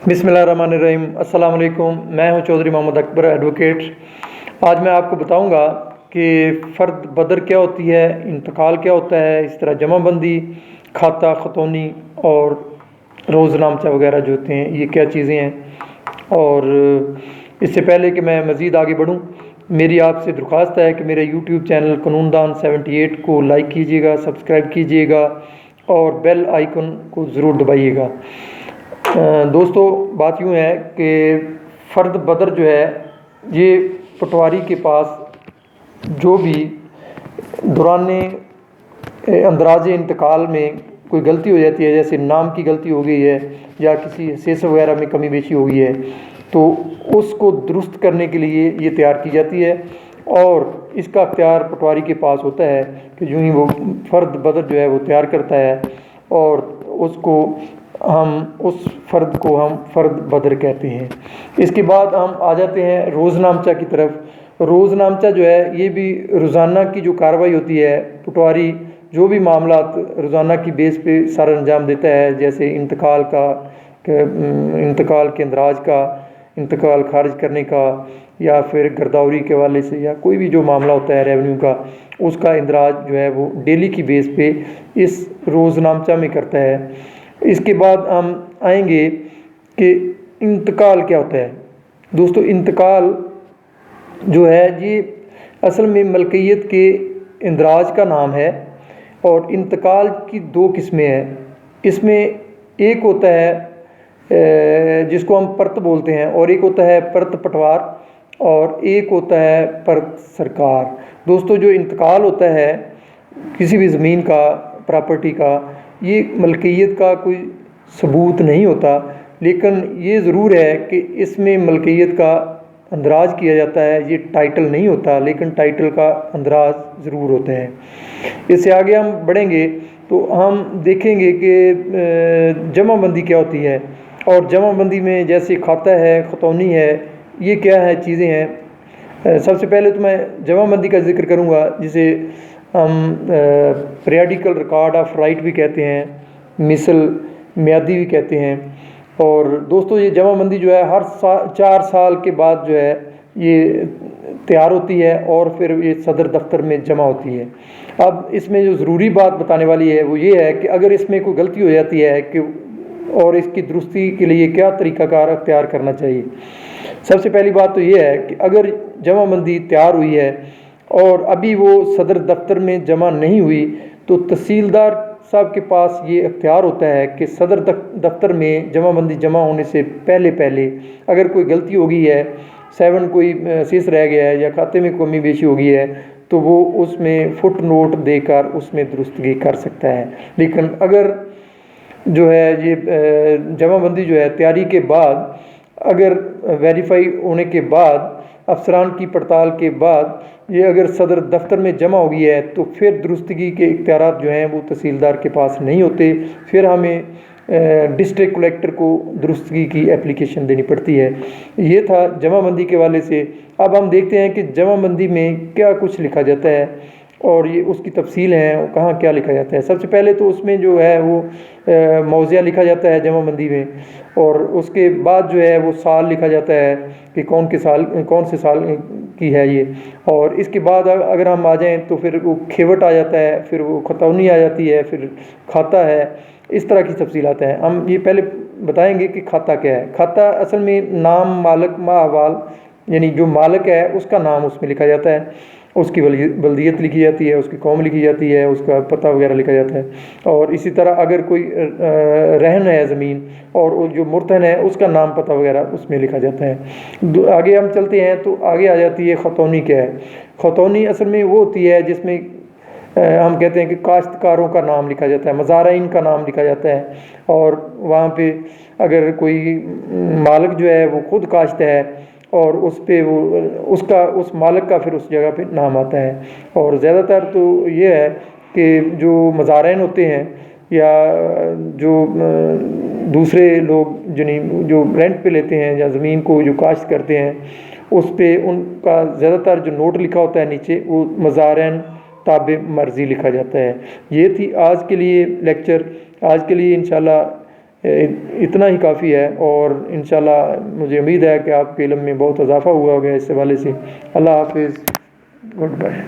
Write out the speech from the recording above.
बिस्मिल्लाहिर्रहमानिर्रहीम। अस्सलाम वालेकुम। मैं हूं चौधरी मोहम्मद अकबर एडवोकेट। आज मैं आपको बताऊंगा कि फ़र्द बदर क्या होती है, इंतकाल क्या होता है, इस तरह जमाबंदी, खाता, खतौनी और रोज़नामचा वगैरह जो होते हैं, ये क्या चीज़ें हैं। और इससे पहले कि मैं मज़ीद आगे बढ़ूं, मेरी आपसे दरख्वास्त है कि मेरे यूट्यूब चैनल कानूनदान 78 को लाइक कीजिएगा, सब्सक्राइब कीजिएगा और बेल आइकन को ज़रूर दबाइएगा। दोस्तों, बात यूँ है कि फ़र्द बदर जो है, ये पटवारी के पास जो भी दौरान अंदराज इंतकाल में कोई गलती हो जाती है, जैसे नाम की गलती हो गई है या किसी हैसियत वगैरह में कमी बेशी हो गई है, तो उसको दुरुस्त करने के लिए ये तैयार की जाती है। और इसका अख्तियार पटवारी के पास होता है कि यूँ ही वो फ़र्द बदर जो है वो तैयार करता है और उसको उस फ़र्द को हम फ़र्द बदर कहते हैं। इसके बाद हम आ जाते हैं रोज़नामचा की तरफ। रोज़नामचा जो है, ये भी रोज़ाना की जो कार्रवाई होती है, पटवारी जो भी मामला रोज़ाना की बेस पे सारा अंजाम देता है, जैसे इंतकाल के अंदराज का, इंतकाल खारिज करने का, या फिर गिरदावरी के हवाले से, या कोई भी जो मामला होता है रेवेन्यू का, उसका इंदराज जो है वो डेली की बेस पे इस रोज़नामचा में करता है। इसके बाद हम आएंगे कि इंतकाल क्या होता है। दोस्तों, इंतकाल जो है ये असल में मलकियत के इंदराज का नाम है और इंतकाल की दो किस्में हैं। इसमें एक होता है जिसको हम परत बोलते हैं, और एक होता है परत पटवार, और एक होता है परत सरकार। दोस्तों, जो इंतकाल होता है किसी भी ज़मीन का, प्रॉपर्टी का, ये मलकियत का कोई सबूत नहीं होता, लेकिन ये ज़रूर है कि इसमें मलकियत का अंदराज किया जाता है। ये टाइटल नहीं होता, लेकिन टाइटल का अंदराज ज़रूर होता है। इससे आगे हम बढ़ेंगे तो हम देखेंगे कि जमाबंदी क्या होती है, और जमाबंदी में जैसे खाता है, खतौनी है, ये क्या है चीज़ें हैं। सबसे पहले तो मैं जमाबंदी का जिक्र करूँगा, जिसे हम periodical रिकॉर्ड ऑफ राइट भी कहते हैं, मिसल मियादी भी कहते हैं। और दोस्तों, ये जमाबंदी जो है हर 4 साल के बाद जो है ये तैयार होती है और फिर ये सदर दफ्तर में जमा होती है। अब इसमें जो ज़रूरी बात बताने वाली है वो ये है कि अगर इसमें कोई गलती हो जाती है कि और इसकी दुरुस्ती के लिए क्या तरीक़ाकार अख्तियार करना चाहिए। सबसे पहली बात तो ये है कि अगर जमाबंदी तैयार हुई है और अभी वो सदर दफ्तर में जमा नहीं हुई, तो तहसीलदार साहब के पास ये अख्तियार होता है कि सदर दफ्तर में जमाबंदी जमा होने से पहले अगर कोई गलती हो गई है, 7 कोई शेष रह गया है या खाते में कमी बेशी हो गई है, तो वो उसमें फुट नोट देकर उसमें दुरुस्तगी कर सकता है। लेकिन अगर जो है ये जमाबंदी जो है तैयारी के बाद, अगर वेरीफाई होने के बाद, अफसरान की पड़ताल के बाद ये अगर सदर दफ्तर में जमा हो गई है, तो फिर दुरुस्तगी के इख्तियारात जो हैं वो तहसीलदार के पास नहीं होते। फिर हमें डिस्ट्रिक्ट कलेक्टर को दुरुस्तगी की एप्लीकेशन देनी पड़ती है। ये था जमाबंदी के वाले से। अब हम देखते हैं कि जमाबंदी में क्या कुछ लिखा जाता है और ये उसकी तफसील है, कहाँ क्या लिखा जाता है। सबसे पहले तो उसमें जो है वो मौज़ा लिखा जाता है जमाबंदी में, और उसके बाद जो है वो साल लिखा जाता है कि कौन से साल की है ये। और इसके बाद अगर हम आ जाएं तो फिर वो खेवट आ जाता है, फिर वो खतौनी आ जाती है, फिर खाता है। इस तरह की तफसीलात हैं। हम ये पहले बताएंगे कि खाता क्या है। खाता असल में नाम, मालक, माहवाल, यानी जो मालक है उसका नाम उसमें लिखा जाता है, उसकी बल्दियत लिखी जाती है, उसकी कौम लिखी जाती है, उसका पता वगैरह लिखा जाता है। और इसी तरह अगर कोई रहन है ज़मीन और जो मुर्तहन है उसका नाम, पता वगैरह उसमें लिखा जाता है। आगे हम चलते हैं तो आगे आ जाती है खतौनी क्या है। खतौनी असल में वो होती है जिसमें हम कहते हैं कि काश्तकारों का नाम लिखा जाता है, मज़ाराइन का नाम लिखा जाता है, और वहाँ पे अगर कोई मालिक जो है वो खुद काश्त है और उस पे वो उस मालिक का फिर उस जगह पे नाम आता है। और ज़्यादातर तो ये है कि जो मज़ाराइन होते हैं या जो दूसरे लोग जो रेंट पे लेते हैं या ज़मीन को जो काश्त करते हैं, उस पे उनका ज़्यादातर जो नोट लिखा होता है नीचे, वो मज़ाराइन ताबे मर्ज़ी लिखा जाता है। ये थी आज के लिए लेक्चर। आज के लिए इंशाल्लाह اتنا ہی کافی ہے، اور انشاءاللہ مجھے امید ہے کہ آپ کے علم میں بہت اضافہ ہوا ہوگا اس حوالے سے۔ اللہ حافظ، گڈ بائے۔